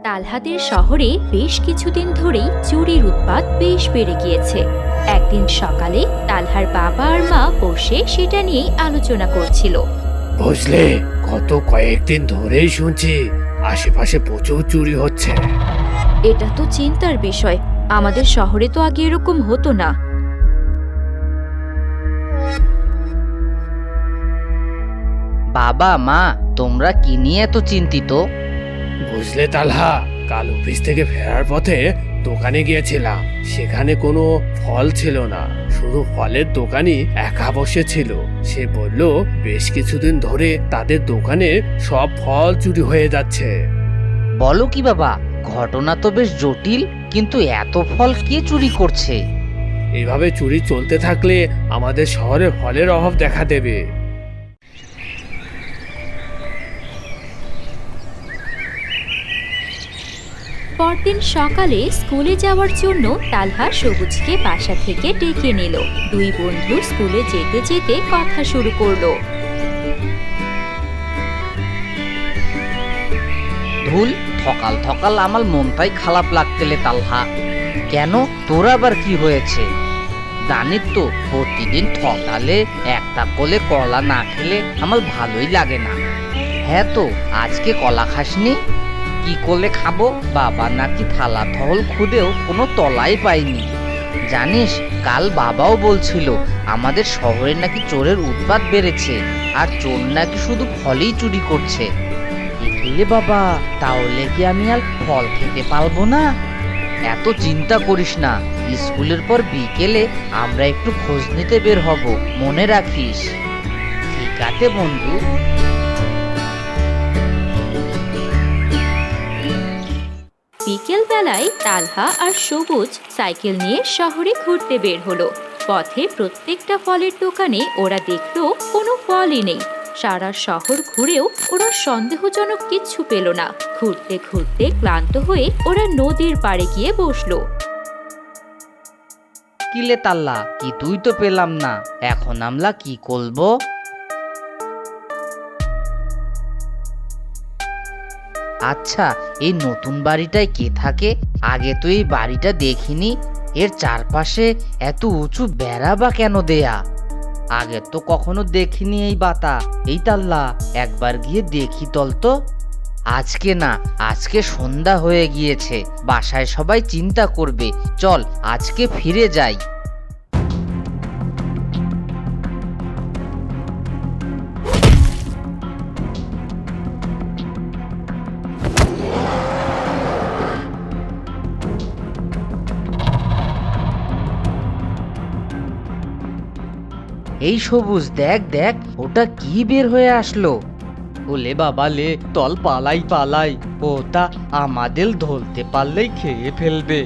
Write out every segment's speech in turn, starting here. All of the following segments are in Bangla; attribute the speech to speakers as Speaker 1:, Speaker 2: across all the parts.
Speaker 1: তালহাদের শহরে বেশ কিছুদিন ধরেই চুরির উৎপাত বেশ বেড়ে গিয়েছে। একদিন সকালে তালহার বাবা আর মা বসে সেটা নিয়েই আলোচনা করছিল।
Speaker 2: বুঝলে, গত কয়েকদিন ধরেই শুনছি আশেপাশে প্রচুর চুরি হচ্ছে।
Speaker 1: এটা তো চিন্তার বিষয়, আমাদের শহরে তো আগে এরকম হতো না।
Speaker 3: বাবা মা, তোমরা কি নিয়ে এত চিন্তিত?
Speaker 2: বুঝলে তালহা, কাল অফিস থেকে ফেরার পথে দোকানে গিয়েছিলাম। সেখানে কোনো ফল ছিল না, শুধু ফলের দোকানই একা বসেছিল। সে বলল বেশ কিছুদিন ধরে তাদের দোকানে সব ফল চুরি হয়ে যাচ্ছে।
Speaker 3: বলো কি বাবা, ঘটনা তো বেশ জটিল, কিন্তু এত ফল কে চুরি করছে?
Speaker 2: এভাবে চুরি চলতে থাকলে আমাদের শহরে ফলের অভাব দেখা দেবে।
Speaker 1: পরদিন সকালে স্কুলে যাওয়ার জন্য তালহা সবুজকে বাসা থেকে ডেকে নিল। দুই বন্ধু স্কুলে যেতে যেতে কথা শুরু করলো।
Speaker 3: ধুল, থকাল থকাল আমার মনটাই খারাপ লাগতেলে তালহা। কেন, তোর আবার কি হয়েছে? জানিস তো, প্রতিদিন সকালে একটা কোলে কলা না খেলে আমার ভালোই লাগে না। হ্যাঁ তো, আজকে কলা খাসনি? কি করলে খাবো? বাবা নাকি থালা থহল খুদেও কোনো তলাই পাইনি। জানিস, কাল বাবাও বলছিল আমাদের শহরে নাকি চোরের উৎপাত বেড়েছে, আর চোর নাকি শুধু ফলই চুরি করছে। এলে বাবা, তাহলে কি আমি আর ফল খেতে পারবো না? এত চিন্তা করিস না, স্কুলের পর বিকেলে আমরা একটু খোঁজ নিতে বের হব, মনে রাখিস। ঠিক আছে বন্ধু।
Speaker 1: বিকেল বেলায় তালহা আর সবুজ সাইকেল নিয়ে শহরে ঘুরতে বের হলো। পথে প্রত্যেকটা ফলের দোকানে ওরা দেখলো কোনো ফলই নেই। সারা শহর ঘুরেও ওরা সন্দেহজনক কিচ্ছু পেল না। ঘুরতে ঘুরতে ক্লান্ত হয়ে ওরা নদীর পাড়ে গিয়ে বসলো।
Speaker 3: কিলে তাল্লা, কি তুই তো পেলাম না, এখন আমরা কি করবো? আচ্ছা, এই নতুন বাড়িটায় কে থাকে? আগে তো এই বাড়িটা দেখিনি। এর চারপাশে এত উঁচু বেড়া বা কেন দেয়া? আগে তো কখনো দেখিনি এই বাতা। এই তাল্লা, একবার গিয়ে দেখি তল তো। আজকে না, আজকে সন্ধ্যা হয়ে গিয়েছে, বাসায় সবাই চিন্তা করবে। চল আজকে ফিরে যাই। এই সবুজ, দেখ দেখ, ওটা কি বের হয়ে আসলো? ওলে বাবা লে, তল পালাই পালাই, ওটা আমাদের ধরতে পারলেই খেয়ে ফেলবে।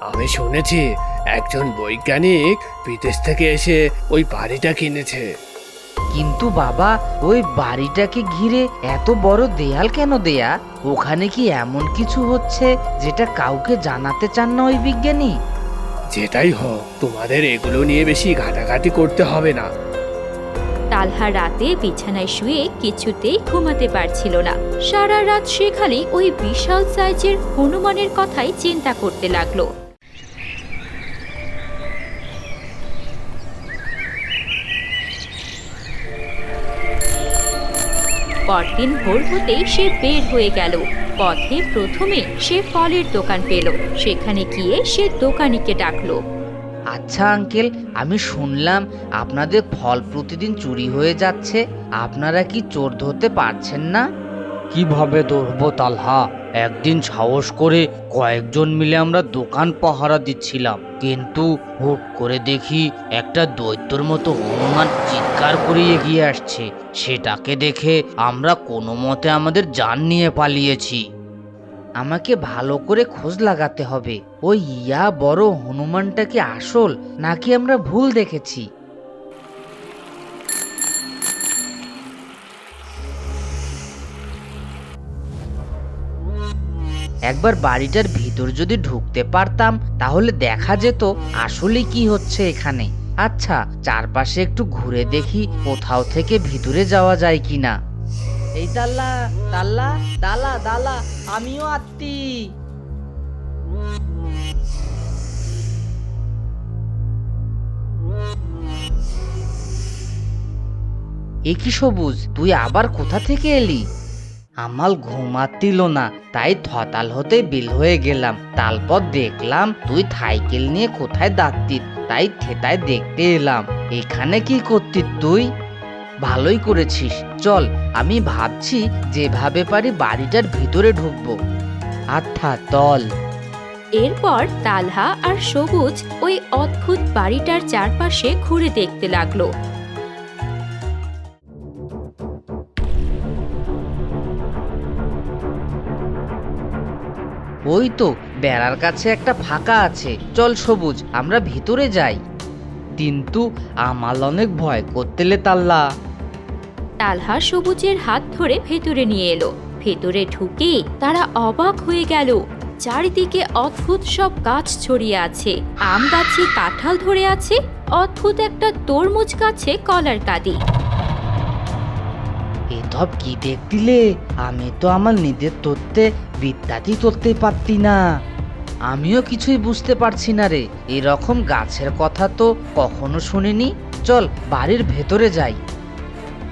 Speaker 2: আমি শুনেছি একজন বৈজ্ঞানিক বিদেশ থেকে এসে ওই বাড়িটা কিনেছে।
Speaker 3: কিন্তু বাবা, ওই বাড়িটাকে ঘিরে এত বড় দেয়াল কেন দেয়া? ওখানে কি এমন কিছু হচ্ছে যেটা কাউকে জানাতে চান না ওই বিজ্ঞানী?
Speaker 2: যেটাই হোক, তোমাদের এগুলো নিয়ে বেশি ঘাটাঘাটি করতে হবে না।
Speaker 1: তালহা রাতে বিছানায় শুয়ে কিছুতেই ঘুমাতে পারছিল না। সারা রাত সে খালি ওই বিশাল সাইজের হনুমানের কথাই চিন্তা করতে লাগলো। পরদিন ভোর হতেই সে বের হয়ে গেল। পথে প্রথমে সে ফলের দোকান পেল। সেখানে গিয়ে সে দোকানিকে ডাকলো।
Speaker 3: আচ্ছা আঙ্কেল, আমি শুনলাম আপনাদের ফল প্রতিদিন চুরি হয়ে যাচ্ছে। আপনারা কি চোর ধরতে পারছেন না? কিভাবে ধরবো তালহা? একদিন সাহস করে কয়েকজন মিলে আমরা দোকান পাহারা দিচ্ছিলাম, কিন্তু হুট করে দেখি একটা দৈত্যর মতো হনুমান চিৎকার করে এগিয়ে আসছে। সেটাকে দেখে আমরা কোনো মতে আমাদের জান নিয়ে পালিয়েছি। আমাকে ভালো করে খোঁজ লাগাতে হবে। ওই ইয়া বড় হনুমানটা কি আসল, নাকি আমরা ভুল দেখেছি? একবার বাড়িটার ভিতর যদি ঢুকতে পারতাম তাহলে দেখা যেত আসলে কি হচ্ছে এখানে। আচ্ছা, চারপাশে একটু ঘুরে দেখি কোথাও থেকে ভিতরে যাওয়া যায় কিনা। এই দাল্লা দাল্লা দালা দালা, আমিও আত্মি। এ কি সবুজ, তুই আবার কোথা থেকে এলি? আমার ঘুমাতিল না, তাই থতাল হতে বেল হয়ে গেলাম। তারপর দেখলাম তুই সাইকেল নিয়ে কোথায় যাচ্ছিস, তাই থেতায় দেখতে এলাম। এখানে কি করতিস তুই? ভালোই করেছিস, চল। আমি ভাবছি যেভাবে পারি বাড়িটার ভিতরে ঢুকবো। আচ্ছা চল।
Speaker 1: এরপর তালহা আর সবুজ ওই অদ্ভুত বাড়িটার চারপাশে ঘুরে দেখতে লাগলো।
Speaker 3: ওই তো বেড়ার কাছে একটা ফাঁকা আছে, চল সবুজ আমরা ভিতরে যাই। কিন্তু আমার অনেক ভয় করতেলে তাল্লা।
Speaker 1: তালহা সবুজের হাত ধরে ভেতরে নিয়ে এলো। ভেতরে ঢুকে তারা অবাক হয়ে গেল। চারিদিকে অদ্ভুত সব গাছ ছড়িয়ে আছে। আম গাছে কাঁঠাল ধরে আছে, অদ্ভুত একটা তরমুজ গাছে কলার কাঁদি।
Speaker 3: এসব কি দেখতিলে? আমি তো আমার নিজের তত্ত্বে বিদ্যাটি করতে পারতি না। আমিও কিছুই বুঝতে পারছি না রে, এরকম গাছের কথা তো কখনো শুনিনি। চল বাড়ির ভেতরে যাই।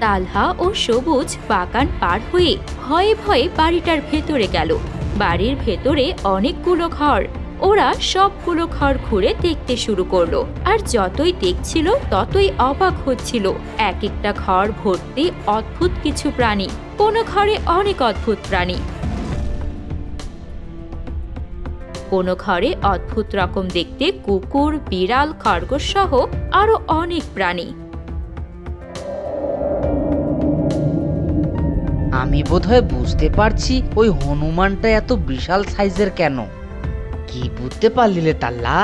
Speaker 1: তালহা ও সবুজ বাগান পার হয়ে ভয়ে ভয়ে বাড়িটার ভেতরে গেল। বাড়ির ভেতরে অনেকগুলো ঘর। ওরা সবগুলো ঘর ঘুরে দেখতে শুরু করলো। আর যতই দেখছিল ততই অবাক হচ্ছিল। এক একটা ঘর ভর্তি অদ্ভুত কিছু প্রাণী। কোনো ঘরে অনেক অদ্ভুত প্রাণী, কোনো ঘরে অদ্ভুত রকম দেখতে কুকুর, বিড়াল, খরগোশ সহ আরো অনেক প্রাণী।
Speaker 3: আমি বোধহয় বুঝতে পারছি ওই হনুমানটা এত বিশাল সাইজের কেন। কি বুঝতে পারলিলে তাল্লা?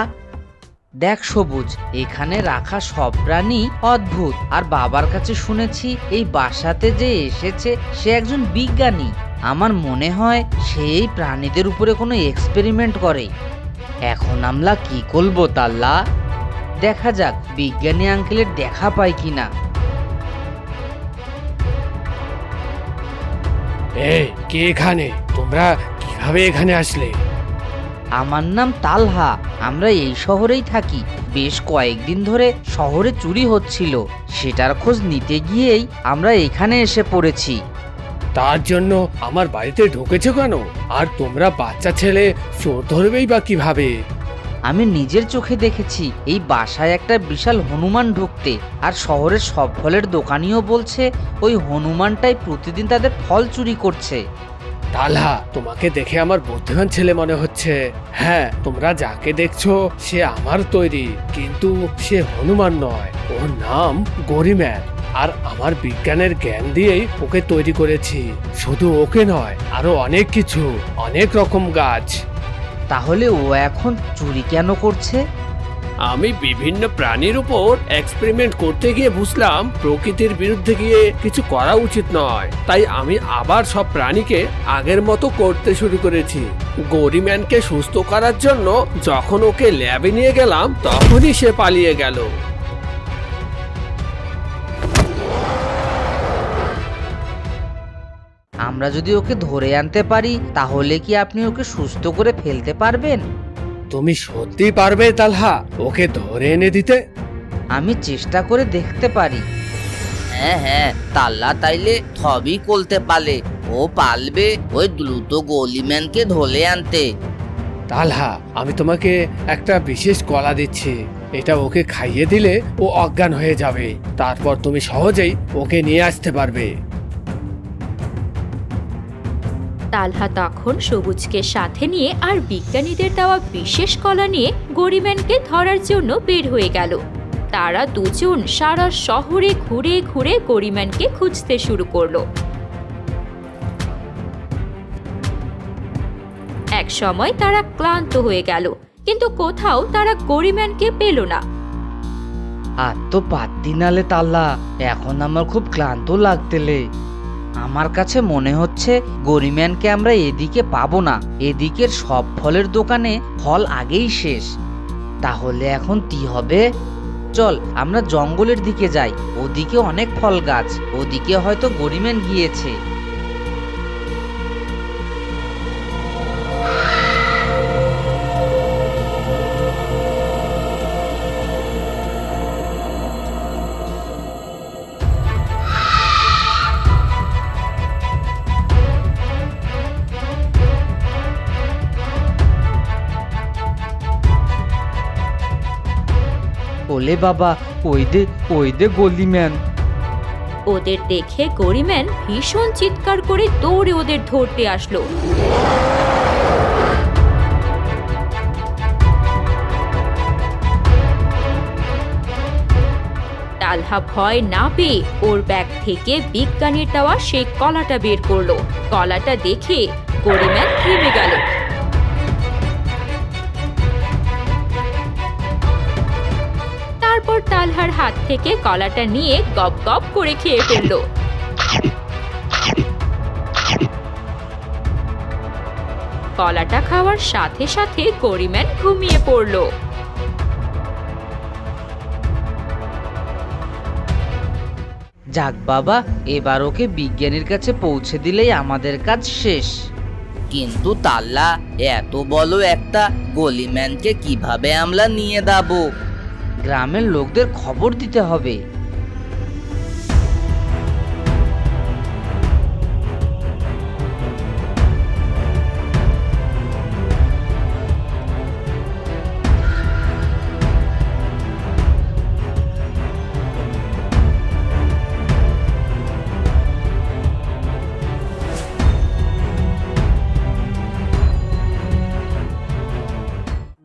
Speaker 3: দেখ সবুজ, এখানে রাখা সব প্রাণী অদ্ভুত। আর বাবার কাছে শুনেছি এই বাসাতে যে এসেছে সে একজন বিজ্ঞানী। আমার মনে হয় সে এই প্রাণীদের উপরে কোনো এক্সপেরিমেন্ট করে। এখন আমরা কি করবো তাল্লা? দেখা যাক বিজ্ঞানী আঙ্কেলের দেখা পাই কিনা।
Speaker 2: এই কে এখানে? তোমরা কিভাবে এখানে আসলে?
Speaker 3: আমার নাম তালহা, আমরা এই শহরেই থাকি। বেশ কয়েকদিন ধরে শহরে চুরি হচ্ছিল, সেটার খোঁজ নিতে গিয়েই আমরা এখানে এসে পড়েছি।
Speaker 2: তার জন্য আমার বাড়িতে ঢুকেছো কেন? আর তোমরা বাচ্চা ছেলে, চোর ধরবেই বা কিভাবে?
Speaker 3: আমি নিজের চোখে দেখেছি এই বাসায় একটা বিশাল হনুমান ঢুকতে। আর শহরের সব ফলের দোকানিও বলছে ওই হনুমানটাই প্রতিদিন তাদের ফল চুরি করছে।
Speaker 2: তালহা, তোমাকে দেখে আমার বুদ্ধিমান ছেলে মনে হচ্ছে। হ্যাঁ, তোমরা যাকে দেখছো সে আমার তৈরি, কিন্তু সে হনুমান নয়। ওর নাম গরিম্যান। আর আমার বিজ্ঞানের জ্ঞান দিয়েই ওকে তৈরি করেছি। শুধু ওকে নয়, আরো অনেক কিছু, অনেক রকম গাছ।
Speaker 3: তাহলে ও এখন চুরি কেন করছে?
Speaker 2: আমি বিভিন্ন প্রাণীর উপর এক্সপেরিমেন্ট করতে গিয়ে বুঝলাম প্রকৃতির বিরুদ্ধে গিয়ে কিছু করা উচিত নয়। তাই আমি আবার সব প্রাণীকে আগের মতো করতে শুরু করেছি। গরিম্যানকে সুস্থ করার জন্য যখন ওকে ল্যাবে নিয়ে গেলাম তখনই সে পালিয়ে গেল।
Speaker 3: আমরা যদি ওকে ধরে আনতে পারি তাহলে কি আপনি ওকে সুস্থ করে ফেলতে পারবেন?
Speaker 2: তুমি সত্যি পারবে তালহা ওকে ধরে এনে দিতে?
Speaker 3: আমি চেষ্টা করে দেখতে পারি।
Speaker 4: হ্যাঁ হ্যাঁ, তাল্লা তাইলে সবই করতে পারে। ও পারবে ওই দ্রুত গলিম্যানকে ধরে আনতে।
Speaker 2: তালহা, আমি তোমাকে একটা বিশেষ কলা দিচ্ছি। এটা ওকে খাইয়ে দিলে ও অজ্ঞান হয়ে যাবে। তারপর তুমি সহজেই ওকে নিয়ে আসতে পারবে।
Speaker 1: তালহা তখন সবুজকে সাথে নিয়ে আর বিজ্ঞানীদের দেওয়া বিশেষ কলা নিয়ে গরিম্যানকে ধরার জন্য বের হয়ে গেল। তারা দুজন সারা শহরে ঘুরে ঘুরে গরিম্যানকে খুঁজতে শুরু করলো। এক সময় তারা ক্লান্ত হয়ে গেল, কিন্তু কোথাও তারা গরিম্যানকে পেল না।
Speaker 3: আর তো পাত্তি নালে তাল্লা, এখন আমার খুব ক্লান্ত লাগতেলে। আমার কাছে মনে হচ্ছে গরিম্যানকে আমরা এদিকে পাবো না। এদিকের সব ফলের দোকানে ফল আগেই শেষ। তাহলে এখন কি হবে? চল আমরা জঙ্গলের দিকে যাই, ওদিকে অনেক ফল গাছ, ওদিকে হয়তো গরিম্যান গিয়েছে। ওলে বাবা, ওই দে গলিম্যান।
Speaker 1: ওদের দেখে গরিম্যান ভীষণ চিৎকার করে দৌড়ে ওদের ধরতে আসলো। তালহা ভয় না পেয়ে ওর ব্যাগ থেকে বিজ্ঞানীর দেওয়া সেই কলাটা বের করলো। কলাটা দেখে গরিম্যান থেমে গেল। তারপর তালহার হাত থেকে কলাটা নিয়ে গপ গপ করে খেয়ে ফেললো। কলাটা খাওয়ার সাথে সাথে গরিম্যান ঘুমিয়ে পড়লো।
Speaker 3: যাক বাবা, এবার ওকে বিজ্ঞানীর কাছে পৌঁছে দিলেই আমাদের কাজ শেষ।
Speaker 4: কিন্তু তাল্লা, এত বড় একটা গলিম্যানকে কিভাবে আমরা নিয়ে যাবো?
Speaker 3: গ্রামের লোকদের খবর দিতে হবে।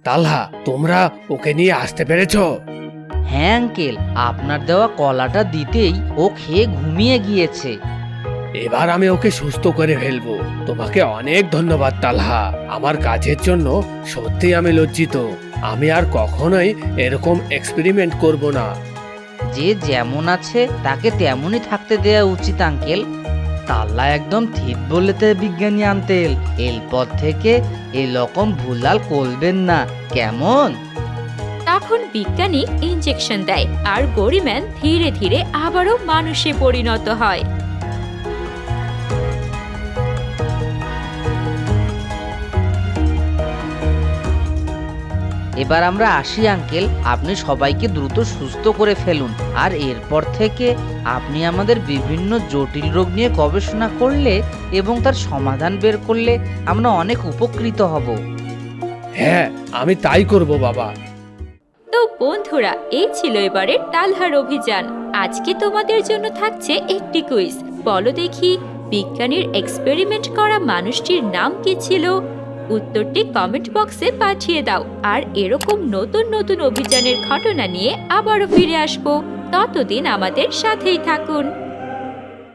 Speaker 2: তালহা, তোমরা ওকে নিয়ে আসতে পেরেছো?
Speaker 3: হ্যাঁ আঙ্কেল, আপনার দেওয়া কলাটা দিতেই ও খেয়ে ঘুমিয়ে গিয়েছে।
Speaker 2: এবার আমি ওকে সুস্থ করে ফেলবো। তোমাকে অনেক ধন্যবাদ তালহা। আমার কাজের জন্য সত্যি আমি লজ্জিত। আমি আর কখনোই এরকম এক্সপেরিমেন্ট করব না।
Speaker 3: যে যেমন আছে তাকে তেমনই থাকতে দেয়া উচিত আঙ্কেল। তাল্লা একদম ঠিক বলেতে বিজ্ঞানী আঙ্কেল, এরপর থেকে এরকম ভুলাল করবেন না, কেমন?
Speaker 1: তখন বিজ্ঞানী ইনজেকশন দেয় আর গরিম্যান ধীরে ধীরে আবারও মানুষে পরিণত হয়।
Speaker 3: এবার আমরা আসি আঙ্কেল, আপনি সবাইকে দ্রুত সুস্থ করে ফেলুন। আর এরপর থেকে আপনি আমাদের বিভিন্ন জটিল রোগ নিয়ে গবেষণা করলে এবং তার সমাধান বের করলে আমরা অনেক উপকৃত হব।
Speaker 2: হ্যাঁ, আমি তাই করব বাবা।
Speaker 1: তো বন্ধুরা, এই ছিল এবারের তালহার অভিযান। আজকে তোমাদের জন্য থাকছে একটি কুইজ। বলো দেখি, বিজ্ঞানীর এক্সপেরিমেন্ট করা মানুষটির নাম কি ছিল? উত্তরটি কমেন্ট বক্সে পাঠিয়ে দাও। আর এরকম নতুন নতুন অভিযানের ঘটনা নিয়ে আবারও ফিরে আসবো। ততদিন আমাদের সাথেই থাকুন।